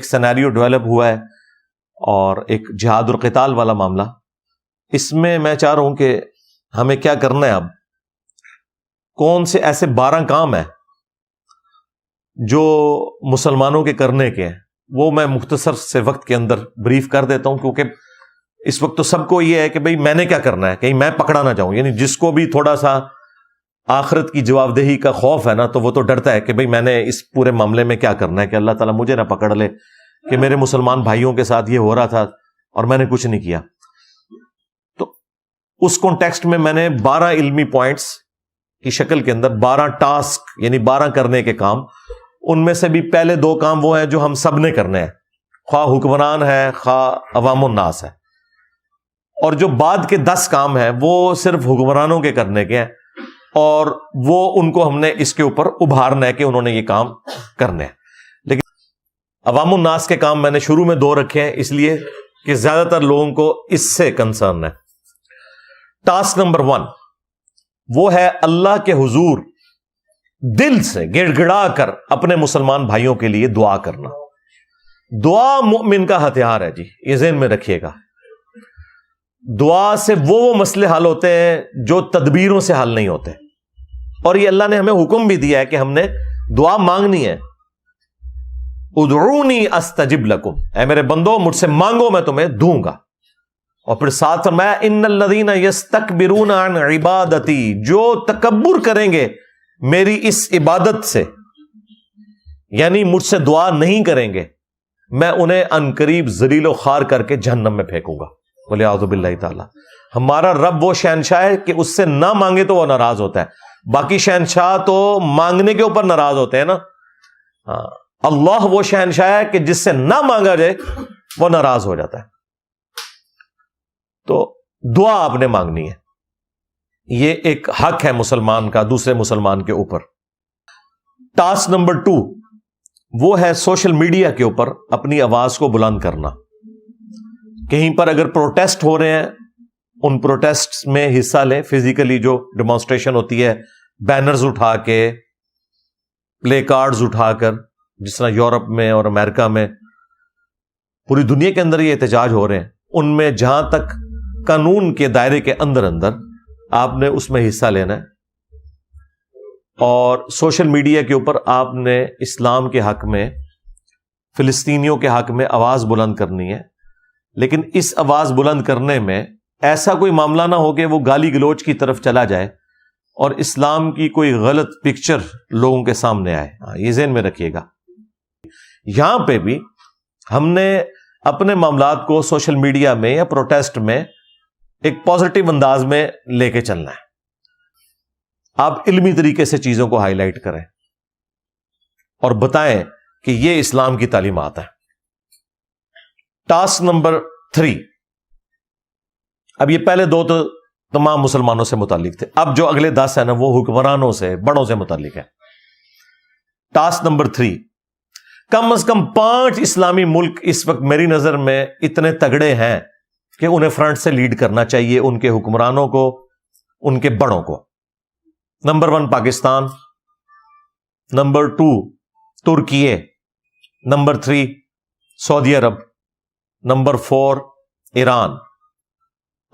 ایک scenario develop ہوا ہے اور ایک جہاد اور قتال والا معاملہ. اس میں میں چاہ رہا ہوں کہ ہمیں کیا کرنا ہے. اب کون سے ایسے 12 کام ہیں جو مسلمانوں کے کرنے کے ہیں، وہ میں مختصر سے وقت کے اندر بریف کر دیتا ہوں، کیونکہ اس وقت تو سب کو یہ ہے کہ بھئی میں نے کیا کرنا ہے، کہیں میں پکڑا نہ جاؤں. یعنی جس کو بھی تھوڑا سا آخرت کی جواب دہی کا خوف ہے نا، تو وہ تو ڈرتا ہے کہ بھئی میں نے اس پورے معاملے میں کیا کرنا ہے کہ اللہ تعالیٰ مجھے نہ پکڑ لے کہ میرے مسلمان بھائیوں کے ساتھ یہ ہو رہا تھا اور میں نے کچھ نہیں کیا. تو اس کانٹیکسٹ میں نے 12 علمی پوائنٹس کی شکل کے اندر 12 ٹاسک، یعنی 12 کرنے کے کام. ان میں سے بھی پہلے 2 کام وہ ہیں جو ہم سب نے کرنے ہیں، خواہ حکمران ہے خواہ عوام الناس ہے. اور جو بعد کے 10 کام ہیں وہ صرف حکمرانوں کے کرنے کے ہیں، اور وہ ان کو ہم نے اس کے اوپر ابھارنا ہے کہ انہوں نے یہ کام کرنے ہیں. لیکن عوام الناس کے کام میں نے شروع میں 2 رکھے ہیں، اس لیے کہ زیادہ تر لوگوں کو اس سے کنسرن ہے. ٹاسک نمبر 1 وہ ہے اللہ کے حضور دل سے گڑ گڑا کر اپنے مسلمان بھائیوں کے لیے دعا کرنا. دعا مومن کا ہتھیار ہے جی، یہ ذہن میں رکھیے گا. دعا سے وہ مسئلے حل ہوتے ہیں جو تدبیروں سے حل نہیں ہوتے، اور یہ اللہ نے ہمیں حکم بھی دیا ہے کہ ہم نے دعا مانگنی ہے. ادعونی استجب لکم، اے میرے بندو مجھ سے مانگو میں تمہیں دوں گا. اور پھر ساتھ فرمایا ان الذین یستکبرون عن عبادتی، جو تکبر کریں گے میری اس عبادت سے، یعنی مجھ سے دعا نہیں کریں گے، میں انہیں عنقریب ذلیل و خوار کر کے جہنم میں پھینکوں گا. وَلِعَوْذُ بِاللَّهِ تعالیٰ. ہمارا رب وہ شہنشاہ ہے کہ اس سے نہ مانگے تو وہ ناراض ہوتا ہے. باقی شہنشاہ تو مانگنے کے اوپر ناراض ہوتے ہیں نا. اللہ وہ شہنشاہ ہے کہ جس سے نہ مانگا جائے وہ ناراض ہو جاتا ہے. تو دعا آپ نے مانگنی ہے، یہ ایک حق ہے مسلمان کا دوسرے مسلمان کے اوپر. ٹاسک نمبر 2 وہ ہے سوشل میڈیا کے اوپر اپنی آواز کو بلند کرنا. کہیں پر اگر پروٹیسٹ ہو رہے ہیں، ان پروٹیسٹ میں حصہ لیں. فزیکلی جو ڈیمانسٹریشن ہوتی ہے، بینرز اٹھا کے، پلے کارڈز اٹھا کر، جس طرح یورپ میں اور امریکہ میں، پوری دنیا کے اندر یہ احتجاج ہو رہے ہیں، ان میں جہاں تک قانون کے دائرے کے اندر آپ نے اس میں حصہ لینا ہے. اور سوشل میڈیا کے اوپر آپ نے اسلام کے حق میں، فلسطینیوں کے حق میں آواز بلند کرنی ہے. لیکن اس آواز بلند کرنے میں ایسا کوئی معاملہ نہ ہو کہ وہ گالی گلوچ کی طرف چلا جائے اور اسلام کی کوئی غلط پکچر لوگوں کے سامنے آئے. یہ ذہن میں رکھیے گا. یہاں پہ بھی ہم نے اپنے معاملات کو سوشل میڈیا میں یا پروٹیسٹ میں ایک پازیٹیو انداز میں لے کے چلنا ہے. آپ علمی طریقے سے چیزوں کو ہائی لائٹ کریں اور بتائیں کہ یہ اسلام کی تعلیمات ہیں. ٹاسک نمبر 3، اب یہ پہلے 2 تو تمام مسلمانوں سے متعلق تھے، اب جو اگلے 10 ہیں نا وہ حکمرانوں سے، بڑوں سے متعلق ہے. ٹاسک نمبر 3، کم از کم 5 اسلامی ملک اس وقت میری نظر میں اتنے تگڑے ہیں کہ انہیں فرنٹ سے لیڈ کرنا چاہیے، ان کے حکمرانوں کو، ان کے بڑوں کو. نمبر 1 پاکستان، نمبر 2 ترکیے، نمبر 3 سعودی عرب، نمبر 4 ایران،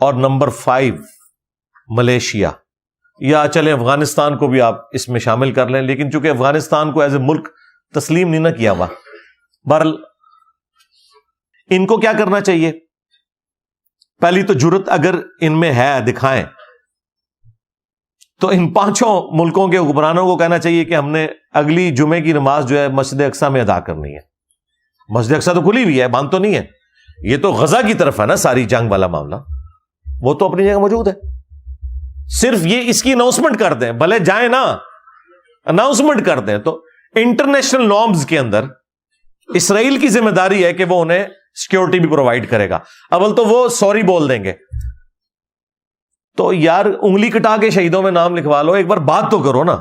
اور نمبر 5 ملیشیا. یا چلیں افغانستان کو بھی آپ اس میں شامل کر لیں، لیکن چونکہ افغانستان کو ایز اے ملک تسلیم نہیں نہ کیا ہوا. بہرحال ان کو کیا کرنا چاہیے؟ پہلی تو جرت اگر ان میں ہے دکھائیں، تو ان 5 ملکوں کے حکمرانوں کو کہنا چاہیے کہ ہم نے اگلی جمعے کی نماز جو ہے مسجد اقصی میں ادا کرنی ہے. مسجد اقصی تو کھلی ہوئی ہے، بند تو نہیں ہے. یہ تو غزہ کی طرف ہے نا ساری جنگ والا معاملہ، وہ تو اپنی جگہ موجود ہے. صرف یہ اس کی اناؤنسمنٹ کر دیں، بھلے جائیں نا، اناؤنسمنٹ کر دیں. تو انٹرنیشنل نارمز کے اندر اسرائیل کی ذمہ داری ہے کہ وہ انہیں سیکیورٹی بھی پرووائڈ کرے گا. اول تو وہ سوری بول دیں گے، تو یار انگلی کٹا کے شہیدوں میں نام لکھوا لو، ایک بار بات تو کرو نا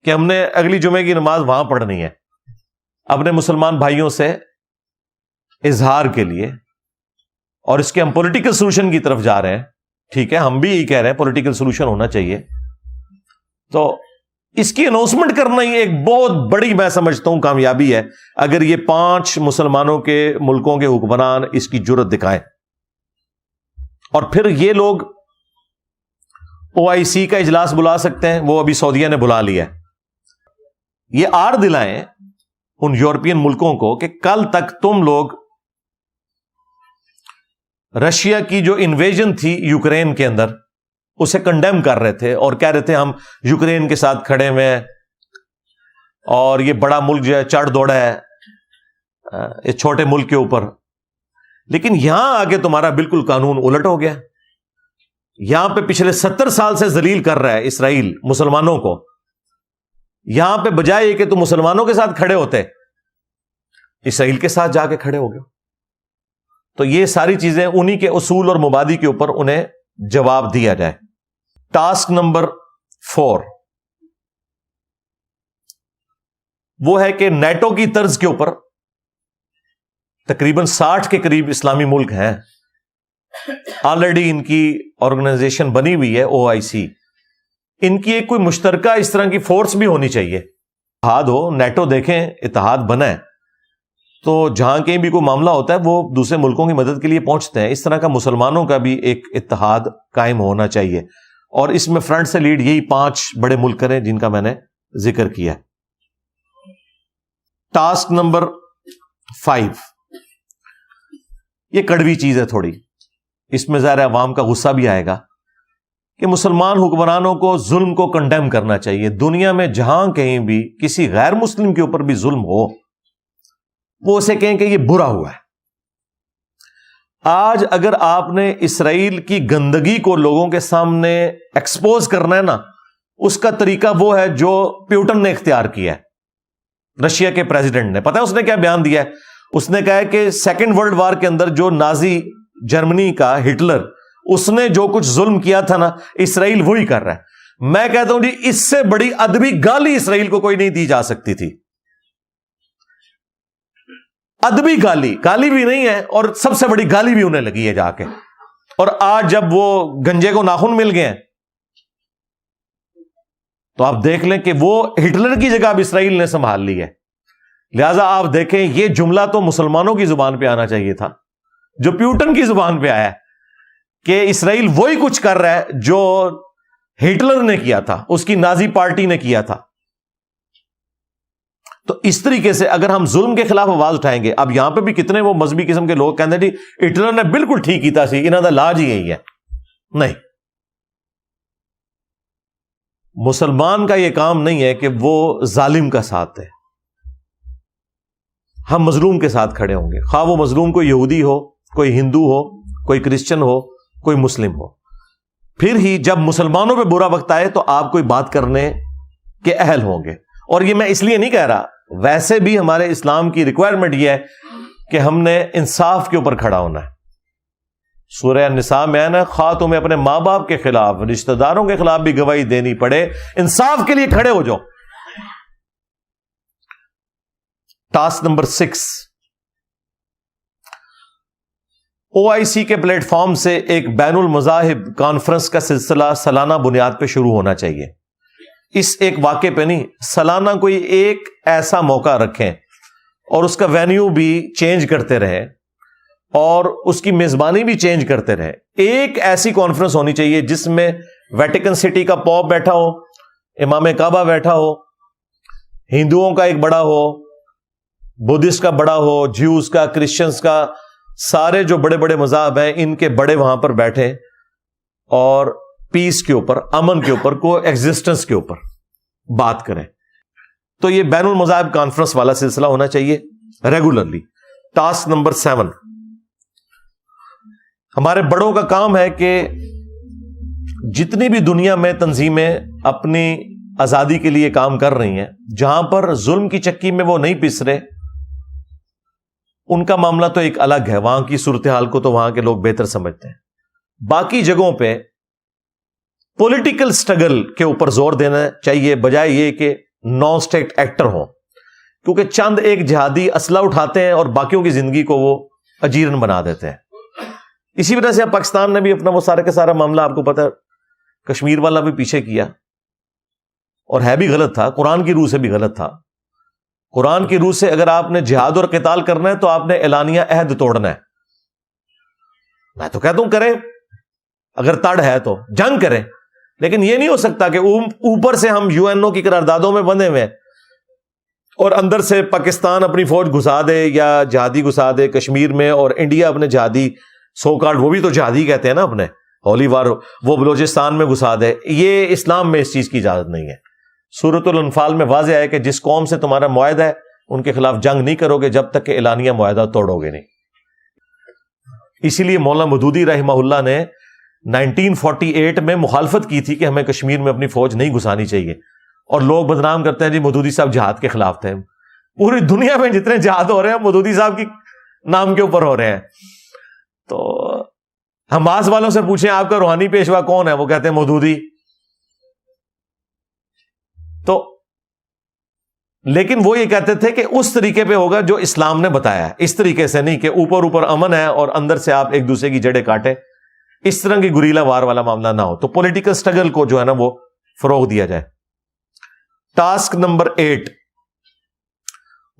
کہ ہم نے اگلی جمعے کی نماز وہاں پڑھنی ہے. اپنے مسلمان بھائیوں سے اظہار کے لیے، اور اس کے ہم پولیٹیکل سولوشن کی طرف جا رہے ہیں. ٹھیک ہے، ہم بھی یہی کہہ رہے ہیں پولیٹیکل سولوشن ہونا چاہیے. تو اس کی اناؤنسمنٹ کرنا ہی ایک بہت بڑی میں سمجھتا ہوں کامیابی ہے، اگر یہ 5 مسلمانوں کے ملکوں کے حکمران اس کی جرت دکھائیں۔ اور پھر یہ لوگ OIC کا اجلاس بلا سکتے ہیں، وہ ابھی سعودیہ نے بلا لیا ہے۔ یہ آر دلائیں ان یورپین ملکوں کو کہ کل تک تم لوگ رشیا کی جو انویژن تھی یوکرین کے اندر اسے کنڈیم کر رہے تھے اور کہہ رہے تھے ہم یوکرین کے ساتھ کھڑے ہوئے ہیں اور یہ بڑا ملک جو ہے چڑھ دوڑا ہے اس چھوٹے ملک کے اوپر، لیکن یہاں آگے تمہارا بالکل قانون الٹ ہو گیا۔ یہاں پہ پچھلے 70 سال سے ذلیل کر رہا ہے اسرائیل مسلمانوں کو، یہاں پہ بجائے کہ تم مسلمانوں کے ساتھ کھڑے ہوتے اسرائیل کے ساتھ جا کے کھڑے ہو گئے۔ تو یہ ساری چیزیں انہی کے اصول اور مبادی کے اوپر انہیں جواب دیا جائے۔ ٹاسک نمبر 4 وہ ہے کہ نیٹو کی طرز کے اوپر تقریباً 60 کے قریب اسلامی ملک ہیں، آلریڈی ان کی آرگنائزیشن بنی ہوئی ہے OIC، ان کی ایک کوئی مشترکہ اس طرح کی فورس بھی ہونی چاہیے، اتحاد ہو۔ نیٹو دیکھیں اتحاد بنا ہے تو جہاں کہیں بھی کوئی معاملہ ہوتا ہے وہ دوسرے ملکوں کی مدد کے لیے پہنچتے ہیں، اس طرح کا مسلمانوں کا بھی ایک اتحاد قائم ہونا چاہیے، اور اس میں فرنٹ سے لیڈ یہی 5 بڑے ملک کریں جن کا میں نے ذکر کیا۔ ٹاسک نمبر 5 یہ کڑوی چیز ہے تھوڑی، اس میں ظاہر عوام کا غصہ بھی آئے گا کہ مسلمان حکمرانوں کو ظلم کو کنڈیم کرنا چاہیے۔ دنیا میں جہاں کہیں بھی کسی غیر مسلم کے اوپر بھی ظلم ہو وہ اسے کہیں کہ یہ برا ہوا ہے۔ آج اگر آپ نے اسرائیل کی گندگی کو لوگوں کے سامنے ایکسپوز کرنا ہے نا، اس کا طریقہ وہ ہے جو پیوٹن نے اختیار کیا ہے، رشیا کے پریزیڈنٹ نے۔ پتہ ہے اس نے کیا بیان دیا ہے؟ اس نے کہا ہے کہ 2nd ورلڈ وار کے اندر جو نازی جرمنی کا ہٹلر، اس نے جو کچھ ظلم کیا تھا نا، اسرائیل وہی کر رہا ہے۔ میں کہتا ہوں جی اس سے بڑی ادبی گالی اسرائیل کو کوئی نہیں دی جا سکتی تھی۔ ادبی گالی بھی نہیں ہے، اور سب سے بڑی گالی بھی انہیں لگی ہے جا کے۔ اور آج جب وہ گنجے کو ناخن مل گئے ہیں تو آپ دیکھ لیں کہ وہ ہٹلر کی جگہ اب اسرائیل نے سنبھال لی ہے۔ لہذا آپ دیکھیں یہ جملہ تو مسلمانوں کی زبان پہ آنا چاہیے تھا جو پیوٹن کی زبان پہ آیا ہے، کہ اسرائیل وہی کچھ کر رہا ہے جو ہٹلر نے کیا تھا، اس کی نازی پارٹی نے کیا تھا۔ تو اس طریقے سے اگر ہم ظلم کے خلاف آواز اٹھائیں گے، اب یہاں پہ بھی کتنے وہ مذہبی قسم کے لوگ کہتے ہیں جی ہٹلر نے بالکل ٹھیک کیتا سی، انہوں کا علاج ہی یہی ہے۔ نہیں، مسلمان کا یہ کام نہیں ہے کہ وہ ظالم کا ساتھ ہے، ہم مظلوم کے ساتھ کھڑے ہوں گے، خواہ وہ مظلوم کوئی یہودی ہو، کوئی ہندو ہو، کوئی کرسچن ہو، کوئی مسلم ہو۔ پھر ہی جب مسلمانوں پہ برا وقت آئے تو آپ کوئی بات کرنے کے اہل ہوں گے۔ اور یہ میں اس لیے نہیں کہہ رہا، ویسے بھی ہمارے اسلام کی ریکوائرمنٹ یہ ہے کہ ہم نے انصاف کے اوپر کھڑا ہونا ہے۔ سورہ النساء میں ہے نا، خواہ تمہیں اپنے ماں باپ کے خلاف، رشتہ داروں کے خلاف بھی گواہی دینی پڑے، انصاف کے لیے کھڑے ہو جاؤ۔ ٹاسک نمبر 6 OIC کے پلیٹ فارم سے ایک بین المذاہب کانفرنس کا سلسلہ سالانہ بنیاد پہ شروع ہونا چاہیے۔ اس ایک واقعے پہ نہیں، سالانہ کوئی ایک ایسا موقع رکھیں اور اس کا وینیو بھی چینج کرتے رہیں اور اس کی میزبانی بھی چینج کرتے رہیں۔ ایک ایسی کانفرنس ہونی چاہیے جس میں ویٹیکن سٹی کا پوپ بیٹھا ہو، امام کعبہ بیٹھا ہو، ہندوؤں کا ایک بڑا ہو، بدھسٹ کا بڑا ہو، جیوز کا، کرسچنز کا، سارے جو بڑے بڑے مذاہب ہیں ان کے بڑے وہاں پر بیٹھیں اور پیس کے اوپر، امن کے اوپر، کو ایگزسٹنس کے اوپر بات کریں۔ تو یہ بین المذاہب کانفرنس والا سلسلہ ہونا چاہیے ریگولرلی۔ ٹاسک نمبر 7 ہمارے بڑوں کا کام ہے کہ جتنی بھی دنیا میں تنظیمیں اپنی آزادی کے لیے کام کر رہی ہیں، جہاں پر ظلم کی چکی میں وہ نہیں پس رہے، ان کا معاملہ تو ایک الگ ہے، وہاں کی صورتحال کو تو وہاں کے لوگ بہتر سمجھتے ہیں۔ باقی جگہوں پہ پولیٹیکل سٹرگل کے اوپر زور دینا چاہیے، بجائے یہ کہ نان اسٹیٹ ایکٹر ہوں، کیونکہ چند ایک جہادی اسلحہ اٹھاتے ہیں اور باقیوں کی زندگی کو وہ اجیرن بنا دیتے ہیں۔ اسی وجہ سے اب پاکستان نے بھی اپنا وہ سارا کا سارا معاملہ، آپ کو پتہ ہے، کشمیر والا بھی پیچھے کیا، اور ہے بھی غلط تھا، قرآن کی روح سے بھی غلط تھا. قرآن کی روح سے اگر آپ نے جہاد اور قتال کرنا ہے تو آپ نے اعلانیہ عہد توڑنا ہے. میں تو کہتا ہوں کریں، اگر تڑ ہے تو جنگ کریں، لیکن یہ نہیں ہو سکتا کہ اوپر سے ہم UN کی قراردادوں میں بندھے ہوئے ہیں اور اندر سے پاکستان اپنی فوج گھسا دے یا جہادی گھسا دے کشمیر میں، اور انڈیا اپنے جہادی سو کارڈ، وہ بھی تو جہادی کہتے ہیں نا اپنے ہولی وار، وہ بلوچستان میں گھسا دے. یہ اسلام میں اس چیز کی اجازت نہیں ہے. سورۃ الانفال میں واضح ہے کہ جس قوم سے تمہارا معاہدہ ہے ان کے خلاف جنگ نہیں کرو گے جب تک کہ اعلانیہ معاہدہ توڑو گے نہیں. اسی لیے مولانا مودودی رحمہ اللہ نے 1948 میں مخالفت کی تھی کہ ہمیں کشمیر میں اپنی فوج نہیں گھسانی چاہیے، اور لوگ بدنام کرتے ہیں جی مودودی صاحب جہاد کے خلاف تھے. پوری دنیا میں جتنے جہاد ہو رہے ہیں مودودی صاحب کی نام کے اوپر ہو رہے ہیں. تو حماس والوں سے پوچھیں آپ کا روحانی پیشوا کون ہے، وہ کہتے ہیں مودودی. تو لیکن وہ یہ کہتے تھے کہ اس طریقے پہ ہوگا جو اسلام نے بتایا ہے، اس طریقے سے نہیں کہ اوپر اوپر امن ہے اور اندر سے آپ ایک دوسرے کی جڑیں کاٹے. اس طرح کی گریلا وار والا معاملہ نہ ہو. تو پولیٹیکل سٹرگل کو جو ہے نا وہ فروغ دیا جائے. ٹاسک نمبر 8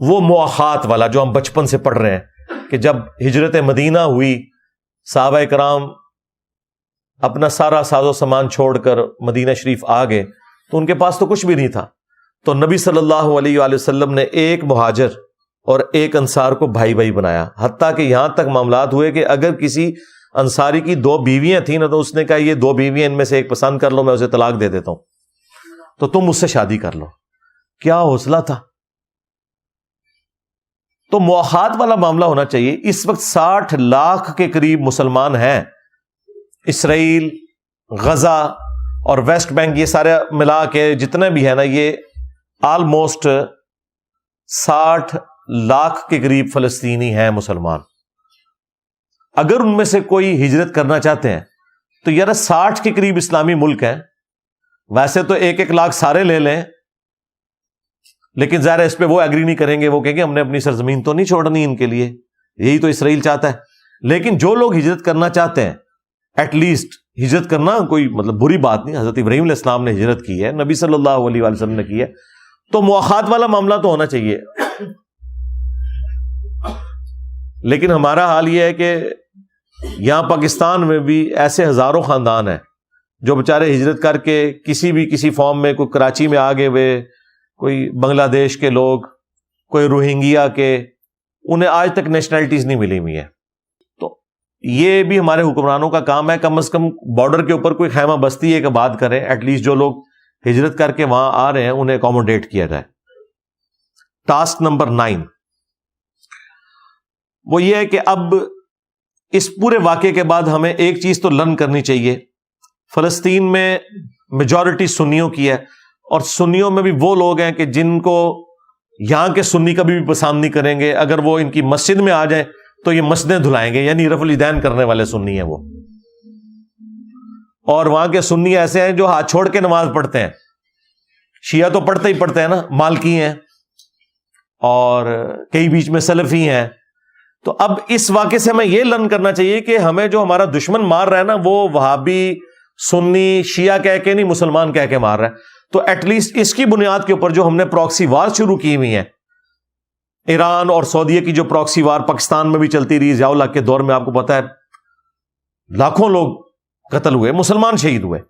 وہ مواخات والا جو ہم بچپن سے پڑھ رہے ہیں کہ جب ہجرت مدینہ ہوئی، صحابہ کرام اپنا سارا ساز و سامان چھوڑ کر مدینہ شریف آ گئے تو ان کے پاس تو کچھ بھی نہیں تھا. تو نبی صلی اللہ علیہ وآلہ وسلم نے ایک مہاجر اور ایک انصار کو بھائی بھائی بنایا، حتیٰ کہ یہاں تک معاملات ہوئے کہ اگر کسی انصاری کی 2 بیویاں تھیں نا تو اس نے کہا یہ 2 بیویاں ان میں سے ایک پسند کر لو، میں اسے طلاق دے دیتا ہوں تو تم اس سے شادی کر لو. کیا حوصلہ تھا. تو مواخات والا معاملہ ہونا چاہیے. اس وقت 60 لاکھ کے قریب مسلمان ہیں. اسرائیل، غزہ اور ویسٹ بینک، یہ سارے ملا کے جتنے بھی ہیں نا، یہ آلموسٹ 60 لاکھ کے قریب فلسطینی ہیں مسلمان. اگر ان میں سے کوئی ہجرت کرنا چاہتے ہیں تو یار 60 کے قریب اسلامی ملک ہیں. ویسے تو 1-1 لاکھ سارے لے لیں، لیکن ظاہر ہے اس پہ وہ ایگری نہیں کریں گے، وہ کہیں گے ہم نے اپنی سرزمین تو نہیں چھوڑنی ان کے لیے. یہی تو اسرائیل چاہتا ہے. لیکن جو لوگ ہجرت کرنا چاہتے ہیں، ایٹ لیسٹ ہجرت کرنا کوئی مطلب بری بات نہیں. حضرت ابراہیم علیہ السلام نے ہجرت کی ہے، نبی صلی اللہ علیہ وآلہ وسلم نے کی ہے. تو مواخات والا معاملہ تو ہونا چاہیے. لیکن ہمارا حال یہ ہے کہ یہاں پاکستان میں بھی ایسے ہزاروں خاندان ہیں جو بیچارے ہجرت کر کے کسی فارم میں، کوئی کراچی میں آگے ہوئے، کوئی بنگلہ دیش کے لوگ، کوئی روہنگیا کے، انہیں آج تک نیشنلٹیز نہیں ملی ہوئی ہیں. تو یہ بھی ہمارے حکمرانوں کا کام ہے، کم از کم بارڈر کے اوپر کوئی خیمہ بستی ایک آباد کریں. ایٹ لیسٹ جو لوگ ہجرت کر کے وہاں آ رہے ہیں انہیں اکوموڈیٹ کیا جائے. ٹاسک نمبر 9 وہ یہ ہے کہ اب اس پورے واقعے کے بعد ہمیں ایک چیز تو لرن کرنی چاہیے. فلسطین میں میجورٹی سنیوں کی ہے، اور سنیوں میں بھی وہ لوگ ہیں کہ جن کو یہاں کے سنی کبھی بھی پسند نہیں کریں گے. اگر وہ ان کی مسجد میں آ جائیں تو یہ مسجدیں دھلائیں گے، یعنی رفع الیدین کرنے والے سنی ہیں وہ. اور وہاں کے سنی ایسے ہیں جو ہاتھ چھوڑ کے نماز پڑھتے ہیں. شیعہ تو پڑھتے ہی پڑھتے ہیں نا، مالکی ہیں اور کئی بیچ میں سلفی ہیں. تو اب اس واقعے سے ہمیں یہ لرن کرنا چاہیے کہ ہمیں جو ہمارا دشمن مار رہا ہے نا، وہ وہابی، سنی، شیعہ کہہ کے نہیں، مسلمان کہہ کے مار رہا ہے. تو ایٹ لیسٹ اس کی بنیاد کے اوپر جو ہم نے پراکسی وار شروع کی ہوئی ہیں، ایران اور سعودیہ کی جو پراکسی وار پاکستان میں بھی چلتی رہی، ضیاء الحق کے دور میں آپ کو پتا ہے لاکھوں لوگ قتل ہوئے، مسلمان شہید ہوئے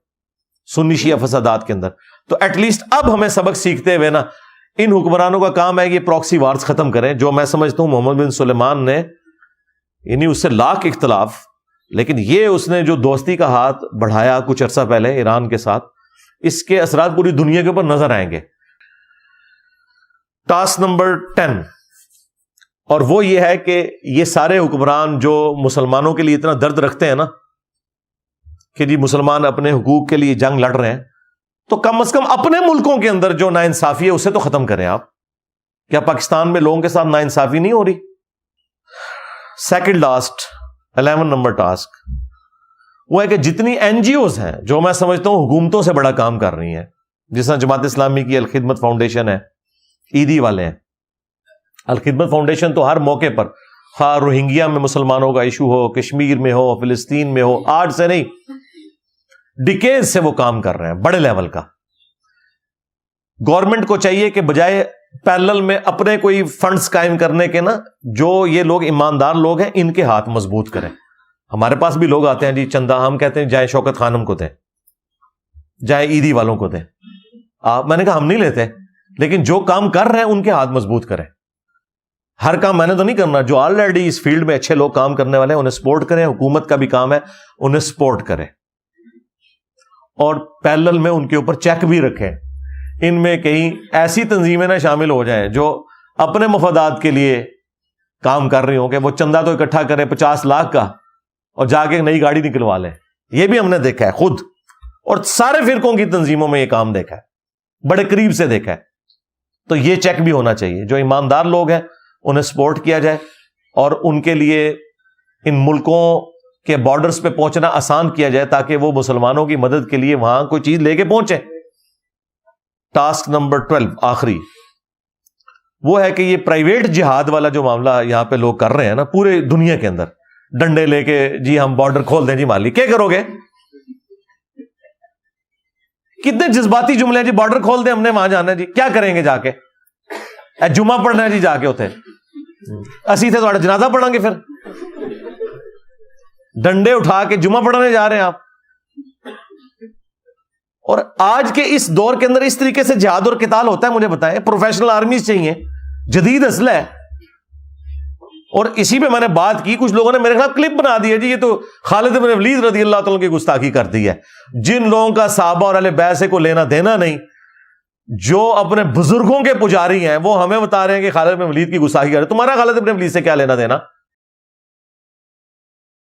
سنی شیعہ فسادات کے اندر. تو ایٹ لیسٹ اب ہمیں سبق سیکھتے ہوئے نا، ان حکمرانوں کا کام ہے یہ پراکسی وارز ختم کریں. جو میں سمجھتا ہوں محمد بن سلیمان نے، یعنی اس سے لاکھ اختلاف، لیکن یہ اس نے جو دوستی کا ہاتھ بڑھایا کچھ عرصہ پہلے ایران کے ساتھ، اس کے اثرات پوری دنیا کے اوپر نظر آئیں گے. ٹاسک نمبر 10 اور وہ یہ ہے کہ یہ سارے حکمران جو مسلمانوں کے لیے اتنا درد رکھتے ہیں نا کہ جی مسلمان اپنے حقوق کے لیے جنگ لڑ رہے ہیں، تو کم از کم اپنے ملکوں کے اندر جو ناانصافی ہے اسے تو ختم کریں آپ. کیا پاکستان میں لوگوں کے ساتھ ناانصافی نہیں ہو رہی؟ سیکنڈ لاسٹ 11 نمبر ٹاسک وہ ہے کہ جتنی NGOs ہیں جو میں سمجھتا ہوں حکومتوں سے بڑا کام کر رہی ہیں، جس طرح جماعت اسلامی کی الخدمت فاؤنڈیشن ہے، عیدی والے ہیں. الخدمت فاؤنڈیشن تو ہر موقع پر، خواہ روہنگیا میں مسلمانوں کا ایشو ہو، کشمیر میں ہو، فلسطین میں ہو، آج سے نہیں ڈیکیز سے وہ کام کر رہے ہیں بڑے لیول کا. گورنمنٹ کو چاہیے کہ بجائے پیرلل میں اپنے کوئی فنڈز قائم کرنے کے نا، جو یہ لوگ ایماندار لوگ ہیں ان کے ہاتھ مضبوط کریں. ہمارے پاس بھی لوگ آتے ہیں جی چندہ، ہم کہتے ہیں جائے شوکت خانم کو دیں، جائے عیدی والوں کو دیں. میں نے کہا ہم نہیں لیتے، لیکن جو کام کر رہے ہیں ان کے ہاتھ مضبوط کریں. ہر کام میں نے تو نہیں کرنا، جو آلریڈی اس فیلڈ میں اچھے لوگ کام کرنے والے ہیں انہیں سپورٹ کریں. حکومت کا بھی کام ہے انہیں سپورٹ کریں، اور پیرلل میں ان کے اوپر چیک بھی رکھیں. ان میں کہیں ایسی تنظیمیں نہ شامل ہو جائیں جو اپنے مفادات کے لیے کام کر رہی ہوں کہ وہ چندہ تو اکٹھا کرے 50 لاکھ کا اور جا کے نئی گاڑی نکلوا لیں. یہ بھی ہم نے دیکھا ہے خود، اور سارے فرقوں کی تنظیموں میں یہ کام دیکھا ہے، بڑے قریب سے دیکھا ہے. تو یہ چیک بھی ہونا چاہیے. جو ایماندار لوگ ہیں انہیں سپورٹ کیا جائے، اور ان کے لیے ان ملکوں کے بارڈرز پہ پہنچنا آسان کیا جائے تاکہ وہ مسلمانوں کی مدد کے لیے وہاں کوئی چیز لے کے پہنچے. ٹاسک نمبر 12 آخری وہ ہے کہ یہ پرائیویٹ جہاد والا جو معاملہ یہاں پہ لوگ کر رہے ہیں نا پورے دنیا کے اندر، ڈنڈے لے کے جی ہم بارڈر کھول دیں جی مالی، کیا کرو گے؟ کتنے جذباتی جملے ہیں جی، بارڈر کھول دیں ہم نے وہاں جانا ہے جی، کیا کریں گے جا کے؟ جمعہ پڑھنا ہے جی جا کے اتنے اسی تھے تھوڑا جنازہ پڑھیں گے، پھر ڈنڈے اٹھا کے جمعہ پڑھانے جا رہے ہیں آپ. اور آج کے اس دور کے اندر اس طریقے سے جہاد اور قتال ہوتا ہے؟ مجھے بتائیں. پروفیشنل آرمیز چاہیے، جدید اسلحہ ہے. اور اسی پہ میں نے بات کی، کچھ لوگوں نے میرے خلاف کلپ بنا دی ہے جی یہ تو خالد بن ولید رضی اللہ تعالیٰ کی گستاخی کر دی ہے. جن لوگوں کا صحابہ اور اہل بیت سے کوئی لینا دینا نہیں، جو اپنے بزرگوں کے پجاری ہیں، وہ ہمیں بتا رہے ہیں کہ خالد بن ولید کی گستاخی کر رہے ہیں. تمہارا خالد بن ولید سے کیا لینا دینا؟